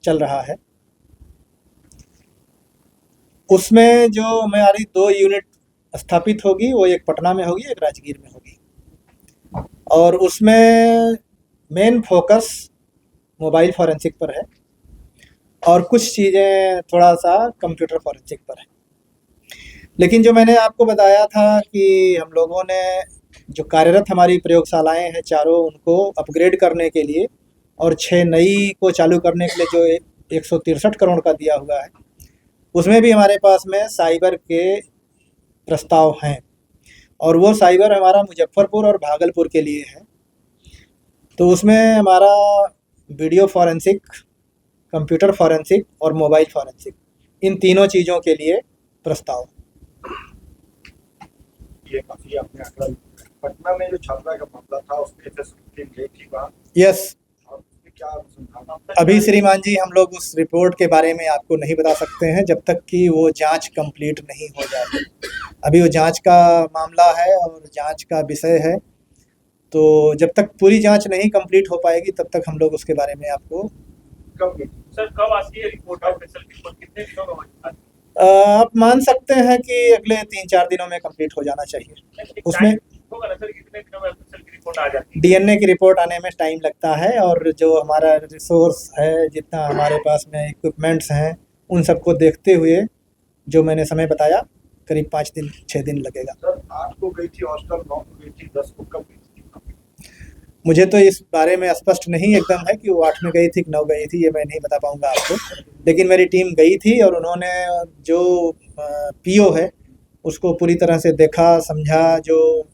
चल रहा है, उसमें जो हमारी 2 यूनिट स्थापित होगी, वो एक पटना में होगी, एक राजगीर में होगी। और उसमें मेन फोकस मोबाइल फॉरेंसिक पर है और कुछ चीज़ें थोड़ा-सा कंप्यूटर फॉरेंसिक पर है। लेकिन जो मैंने आपको बताया था कि हम लोगों ने जो कार्यरत हमारी प्रयोगशालाएँ हैं चारों, उनको अपग्रेड करने के लिए और 6 नई को चालू करने के लिए जो 163 करोड़ का दिया हुआ है, उसमें भी हमारे पास में साइबर के प्रस्ताव हैं और वो साइबर हमारा मुजफ्फरपुर और भागलपुर के लिए है। तो उसमें हमारा वीडियो फॉरेंसिक, कंप्यूटर फॉरेंसिक और मोबाइल फॉरेंसिक, इन तीनों चीज़ों के लिए प्रस्ताव। ये काफी आपने आंकड़ा पटना में जो छात्रा का मामला था उसमें एफएसएल टीम गई थी वहाँ, यस, और उसमें क्या अनुसंधान अब तक अभी श्रीमान जी हम लोग उस रिपोर्ट के बारे में आपको नहीं बता सकते हैं जब तक कि वो जांच कंप्लीट नहीं हो जाती। अभी वो जांच का मामला है और जांच का विषय है, तो जब तक पूरी जांच नहीं कंप्लीट हो पाएगी तब तक हम लोग उसके बारे में आपको कब गई? सर कब आती है रिपोर्ट ऑफ रिपोर्ट, कितने दिनों में आती आप मान सकते हैं कि अगले 3-4 दिनों में कंप्लीट हो जाना चाहिए। है? उसमें होगा ना सर, कितने दिनों में ऑफिशियल की रिपोर्ट आ जाती है? डीएनए की रिपोर्ट आने में टाइम लगता है और जो हमारा रिसोर्स है, जितना हमारे पास में इक्विपमेंट्स हैं, उन सबको देखते हुए जो मैंने समय बताया, करीब 5 दिन 6 दिन लगेगा। सर 8 को गई थी हॉस्टल, 9 को गई थी, 10 को कब गई थी? मुझे तो इस बारे में स्पष्ट नहीं एकदम है कि वो 8 में गई थी कि 9 गई थी, ये मैं नहीं बता पाऊँगा आपको। लेकिन मेरी टीम गई थी और उन्होंने जो पीओ है उसको पूरी तरह से देखा, समझा, जो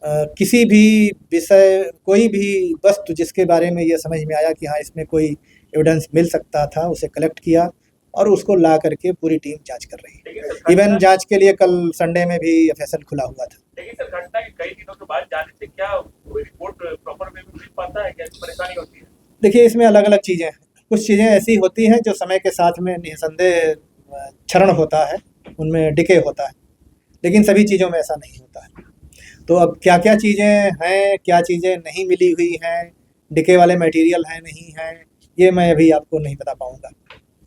किसी भी विषय, कोई भी वस्तु जिसके बारे में ये समझ में आया कि हाँ इसमें कोई एविडेंस मिल सकता था, उसे कलेक्ट किया और उसको ला करके पूरी टीम जांच कर रही है। इवन जांच के लिए कल संडे में भी एफएसएल खुला हुआ था। लेकिन सर घटना के कई दिनों के बाद जाने से क्या कोई रिपोर्ट प्रॉपर वे में मिल पाता है, क्या परेशानी होती है? देखिए इसमें अलग अलग चीज़ें हैं, कुछ चीज़ें ऐसी होती हैं जो समय के साथ में निसंदेह क्षरण होता है, उनमें डिके होता है, लेकिन सभी चीज़ों में ऐसा नहीं होता है। तो अब क्या क्या चीज़ें हैं, क्या चीज़ें नहीं मिली हुई हैं, डिके वाले मटेरियल हैं नहीं हैं, ये मैं अभी आपको नहीं बता पाऊँगा।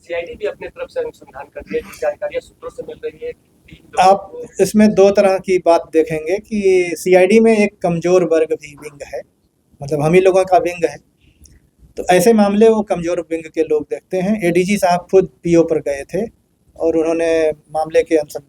सीआईडी भी अपने तरफ से अनुसंधान कर रही है, जानकारियां सूत्रों से मिल रही है कि 3 लोगों आप को इसमें 2 तरह की बात देखेंगे कि सीआईडी में एक कमज़ोर वर्ग भी विंग है, मतलब हम ही लोगों का विंग है, तो ऐसे मामले वो कमज़ोर विंग के लोग देखते हैं। एडीजी साहब खुद पीओ पर गए थे और उन्होंने मामले के अनुसंधान